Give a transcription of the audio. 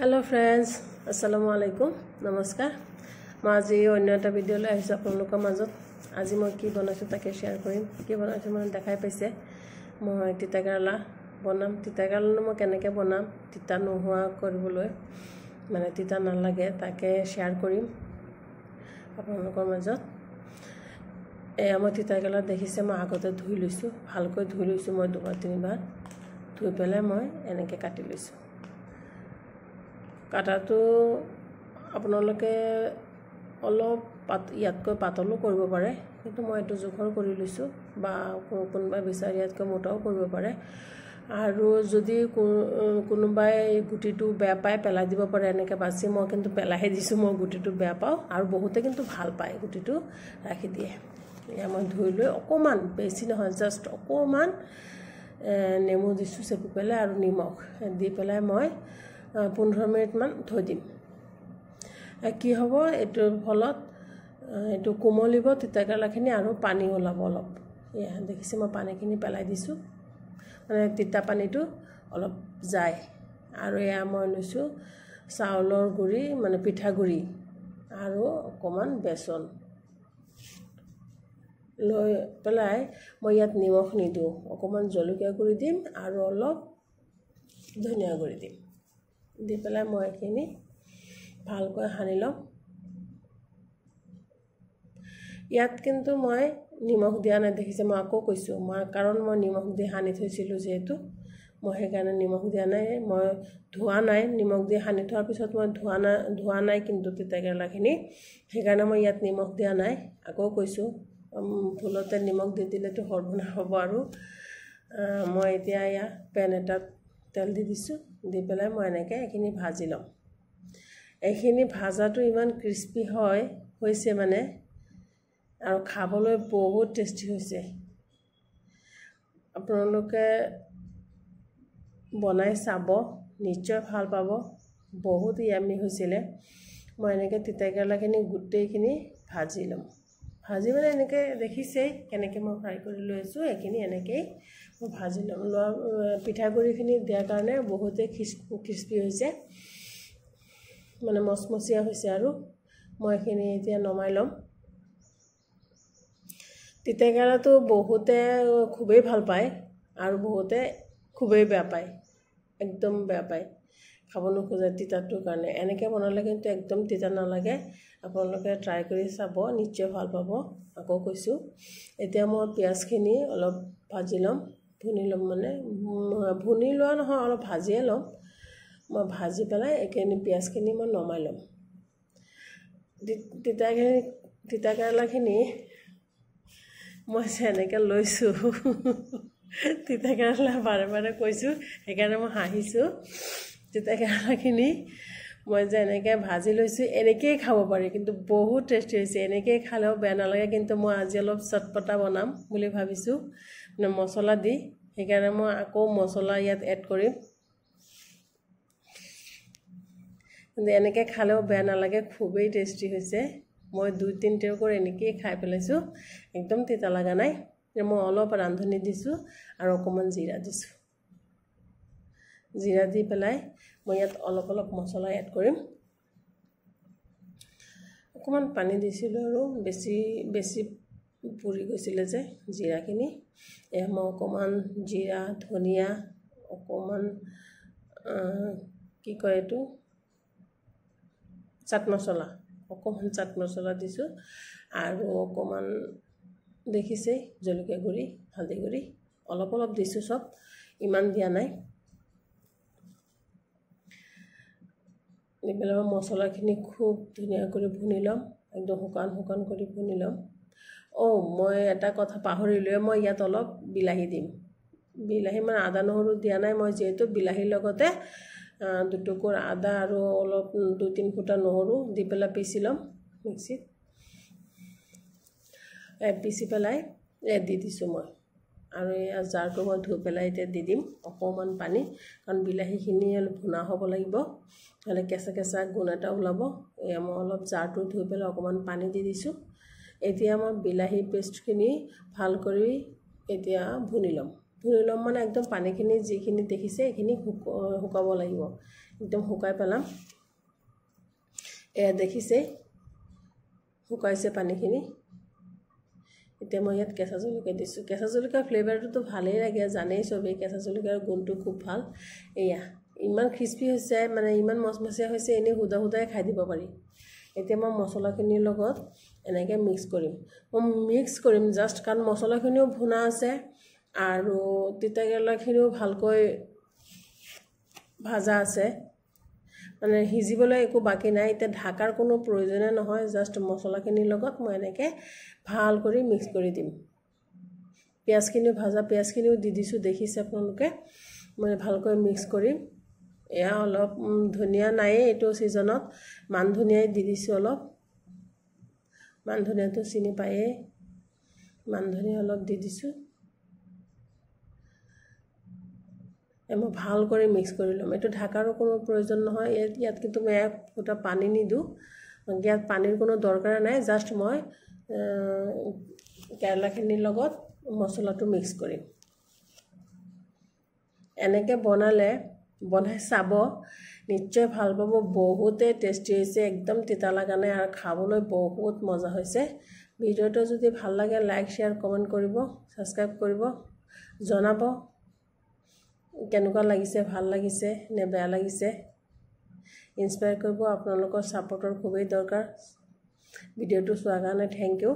hello friends अस्सलामु अलैकुम नमस्कार मैं आज अन्य एटा भिडिओ লৈ আহিছো আপোনালোকৰ মাজত আজি মই কি বনাইছো তাকে শেয়াৰ কৰিম কি বনাইছো মানে দেখাই পাইছে মই তিতাকেৰেলা বনাম তিতাকেৰেলা মই কেনেকৈ বনাম তিতা নোহোৱা কৰিবলৈ মানে তিতা নালাগে তাকে শেয়াৰ কৰিম আপোনালোকৰ মাজত মই তিতাকেৰেলা দেখিছে মই আগতে ধুই লৈছো ভালকৈ ধুই লৈছো মই দুবাৰ তিনিবাৰ ধুই পেলাই মই এনেকৈ কাটি লৈছো কাটাটো আপোনালোকে অলপ ইয়াতকৈ পাতলো কৰিব পাৰে কিন্তু মই এটো জোখৰ কৰি লৈছো বা কোনবা বিচাৰি ইয়াতকৈ মোটাও কৰিব পাৰে আৰু যদি কোনোবাই গুটিটো বেয়া পায় পেলাই দিব পাৰে এনেকৈ বাছি মই কিন্তু পেলাহে দিছো মই গুটিটো বেয়া পাও আৰু বহুতে কিন্তু ভাল পায় গুটিটো ৰাখি দিয়ে ইয়া মই ধুই লৈ অকমান বেছি নহয় জাস্ট অকমান নেমু দিছো চেপি পেলাই আৰু নিমখ দি পেলাই মই 15 মিনিট মান থৈ দিম কি হ'ব এটো ফলত এটো কোমলিব তিতাকেৰেলাখিনি আৰু পানী ওলাব অলপ ইয়া দেখিছে মই পানীখিনি পেলাই দিছো মানে তিতা পানীটো অলপ যায় আৰু ইয়া মই লৈছো চাউলৰ গুৰি মানে পিঠা গুৰি আৰু অকমান বেসন লৈ পেলাই মই ইয়াত নিমখ নিদু অকমান জলকীয়া গুৰি দিম আৰু অলপ ধনিয়া গুৰি দিম দি পেলাই মই এখিনি ভালকৈ হানি লম ইয়াত কিন্তু মই নিমখ দিয়া নাই দেখিছে মই আকৌ কৈছো মই কাৰণ মই নিমখ দি হানি থৈছিলো যেহেতু মই হেকাৰণে নিমখ দিয়া নাই মই ধোৱা নাই নিমখ দি হানি থোৱাৰ পিছত মই ধোৱা নাই কিন্তু তিতাকেৰেলাখিনি হেকাৰণে মই ইয়াত নিমখ দিয়া নাই আকৌ কৈছো ভুলতে নিমখ দি দিলেতো হৰবনা হ'ব আৰু মই এতিয়া ইয়া পেন এটাত তেল দি দিছো দি পেলাই মই এনেকৈ এখিনি ভাজি লম এখিনি ভাজাটো ইমান ক্ৰিস্পি হৈছে মানে আৰু খাবলৈ বহুত টেস্টি হৈছে আপোনালোকে বনাই চাব নিশ্চয় ভাল পাব বহুত ইয়ামি হৈছিলে মই এনেকৈ তিতাকেৰেলাখিনি গুটেইখিনি ভাজি লম ভাজি মানে এনেকৈ দেখিছে কেনেকৈ মই ফ্ৰাই কৰি লৈছো এখিনি এনেকৈ মই ভাজি লম পিঠাগুৰিখিনি দিয়াৰ কাৰণে বহুতে ক্ৰিস্পি হৈছে মানে মচমচিয়া হৈছে আৰু মই এখিনি এতিয়া নমাই লম তিতাকেৰেলাটো বহুতে খুবেই ভাল পায় আৰু বহুতে খুবেই বেয়া পায় একদম বেয়া পায় খাব নোখোজে তিতাটোৰ কাৰণে এনেকৈ বনালে কিন্তু একদম তিতা নালাগে আপোনালোকে ট্ৰাই কৰি চাব নিশ্চয় ভাল পাব আকৌ কৈছো এতিয়া মই পিয়াজখিনি অলপ ভাজি লম ভুনি লম মানে ভুনি লোৱা নহয় অলপ ভাজিয়ে লম মই ভাজি পেলাই এখিনি পিয়াজখিনি মই নমাই লম তিতাকেৰেলাখিনি মই এনেকৈ লৈছো তিতাকেৰেলা বাৰে বাৰে কৈছো হেকাৰণে মই হাঁহিছো তিতাকেৰেলাখিনি মই যে এনেকৈ ভাজি লৈছো এনেকৈ খাব পাৰি কিন্তু বহুত টেস্টি হৈছে এনেকৈ খালেও বেয়া নালাগে কিন্তু মই আজি অলপ চটপটা বনাম বুলি ভাবিছো মানে মছলা দি হেকাৰণে মই আকৌ মছলা ইয়াত এড কৰিম কিন্তু এনেকৈ খালেও বেয়া নালাগে খুবেই টেস্টি হৈছে মই 2-3 টেৰ কৰি এনেকৈ খাই পেলাইছো একদম তিতা লাগা নাই মই অলপ ৰান্ধনি দিছো আৰু অকমান জিৰা দিছো জিৰা দি পেলাই মই ইয়াত অলপ মছলা এড কৰিম অকমান পানী দিছিলো আৰু বেছি পুৰি গৈছিলে যে জিৰাখিনি মই অকমান জিৰা ধনিয়া অকমান কি কয় এটো চাট মছলা দিছো আৰু অকমান দেখিছে জলকীয়া গুৰি হালধি গুৰি অলপ দিছো সব ইমান দিয়া নাই নিবেলা মছলাখিনি খুব ধুনিয়া কৰি ভুনি লম একদম শুকান কৰি ভুনি লম মই এটা কথা পাহৰিলো মই ইয়াত অলপ বিলাহী দিম বিলাহী মানে আদা নহৰু দিয়া নাই মই যেহেতু বিলাহীৰ লগতে দুটুকুৰ আদা আৰু অলপ 2-3 ফুটা নহৰু দি পেলাই পিছি লম মিক্সিত পিছি পেলাই দি দিছো মই আৰু এই জাৰটো মই ধুই পেলাই এতিয়া দি দিম অকমান পানী কাৰণ বিলাহীখিনি অলপ ভুনা হ'ব লাগিব হলে কেঁচা গুণ এটা ওলাব মই অলপ জাৰটো ধুই পেলাই অকমান পানী দি দিছো এতিয়া মই বিলাহী পেষ্টখিনি ভাল কৰি এতিয়া ভুনি লম মানে একদম পানীখিনি যিখিনি দেখিছে এখিনি শুকাব লাগিব একদম শুকাই পেলাম এয়া দেখিছে শুকাইছে পানীখিনি এতিয়া মই ইয়াত কেঁচা জলকীয়া দিছোঁ কেঁচা জলকীয়াৰ ফ্লেভাৰটো ভালেই লাগে জানেই চবেই কেঁচা জলকীয়াৰ গুণটো খুব ভাল এয়া ইমান ক্ৰিস্পি হৈছে মানে ইমান মচমচীয়া হৈছে এনেই সুদা সুদাই খাই দিব পাৰি এতিয়া মই মছলাখিনিৰ লগত এনেকৈ মিক্স কৰিম জাষ্ট কাৰণ মছলাখিনিও ভুনা আছে আৰু তিতা কেৰেলাখিনিও ভালকৈ ভাজা আছে মানে সিজিবলৈ একো বাকি নাই এতিয়া ঢাকাৰ কোনো প্ৰয়োজনে নহয় জাষ্ট মছলাখিনিৰ লগত মই এনেকৈ ভাল কৰি মিক্স কৰি দিম পিঁয়াজখিনিও ভাজা পিঁয়াজখিনিও দি দিছোঁ দেখিছে আপোনালোকে মই ভালকৈ মিক্স কৰিম এয়া অলপ ধনিয়া নায়েই এইটো ছিজনত মান ধনিয়াই দি দিছোঁ অলপ মান ধনিয়াটো চিনি পায়েই মান ধনিয়া অলপ দি দিছোঁ মই ভাল কৰি মিক্স কৰি ল'ম এইটো ঢাকাৰো কোনো প্ৰয়োজন নহয় ইয়াত কিন্তু মই এক ফুটা পানী নিদিওঁ ইয়াত পানীৰ কোনো দৰকাৰ নাই জাষ্ট মই কেৰেলাখিনিৰ লগত মছলাটো মিক্স কৰিম এনেকৈ বনাই চাব নিশ্চয় ভাল পাব বহুতেই টেষ্টি হৈছে একদম তিতা লগা নাই আৰু খাবলৈ বহুত মজা হৈছে ভিডিঅ'টো যদি ভাল লাগে লাইক শ্বেয়াৰ কমেণ্ট কৰিব ছাবস্ক্ৰাইব কৰিব জনাব কেনেকুৱা লাগিছে ভাল লাগিছে নে বেয়া লাগিছে ইনস্পায়াৰ কৰিব আপোনালোকৰ ছাপোৰ্টৰ খুবেই দৰকাৰ ভিডিঅ'টো চোৱাৰ কাৰণে থেংক ইউ